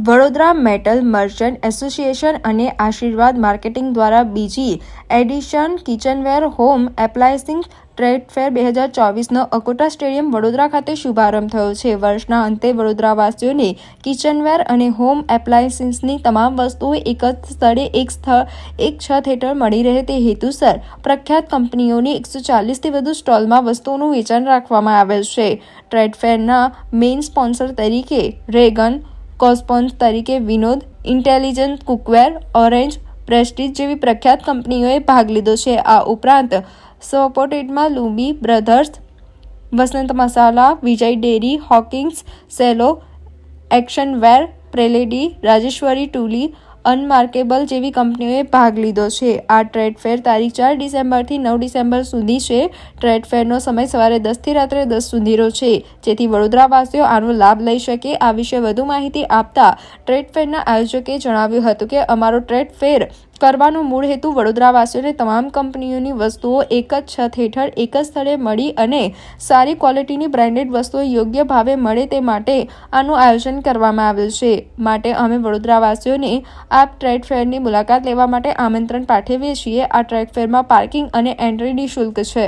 Vadodara metal merchant association અને આશીર્વાદ marketing દ્વારા બીજી edition kitchenware home appliances trade fair 2024નો અકોટા સ્ટેડિયમ વડોદરા ખાતે શુભારંભ થયો છે. વર્ષના અંતે વડોદરાવાસીઓને કિચનવેર અને હોમ એપ્લાયન્સિસની તમામ વસ્તુઓ એક જ સ્થળે એક છત હેઠળ મળી રહે તે હેતુસર પ્રખ્યાત કંપનીઓની 140થી વધુ સ્ટોલમાં વસ્તુઓનું વેચાણ રાખવામાં આવેલ છે. ટ્રેડ ફેરના મેઇન સ્પોન્સર તરીકે રેગન, કોસ્પોન્સ તરીકે વિનોદ, ઇન્ટેલિજન્ટ કુકવેર, ઓરેન્જ, પ્રેસ્ટીજ જેવી પ્રખ્યાત કંપનીઓએ ભાગ લીધો છે. આ ઉપરાંત સપોર્ટેડમાં લુબી બ્રધર્સ, વસંત મસાલા, વિજય ડેરી, હોકિન્સ, સેલો, એક્શનવેર, પ્રેલેડી, રાજેશ્વરી ટૂલી, અનમાર્કેબલ જેવી કંપનીઓએ ભાગ લીધો છે. આ ટ્રેડ ફેર તારીખ 4 ડિસેમ્બરથી 9 ડિસેમ્બર સુધી છે. ટ્રેડ ફેરનો સમય સવારે 10થી રાત્રે 10 સુધીનો છે, જેથી વડોદરાવાસીઓ આનો લાભ લઈ શકે. આ વિશે વધુ માહિતી આપતા ટ્રેડ ફેરના આયોજકે જણાવ્યું હતું કે અમારો ટ્રેડ ફેર કરવાનો મૂળ હેતુ વડોદરાવાસીઓને તમામ કંપનીઓની વસ્તુઓ એક જ છત હેઠળ એક જ સ્થળે મળી અને સારી ક્વોલિટીની બ્રાન્ડેડ વસ્તુઓ યોગ્ય ભાવે મળે તે માટે આનું આયોજન કરવામાં આવેલ છે. માટે અમે વડોદરાવાસીઓને આ ટ્રેડ ફેરની મુલાકાત લેવા માટે આમંત્રણ પાઠવીએ છીએ. આ ટ્રેડ ફેરમાં પાર્કિંગ અને એન્ટ્રી નિઃશુલ્ક છે.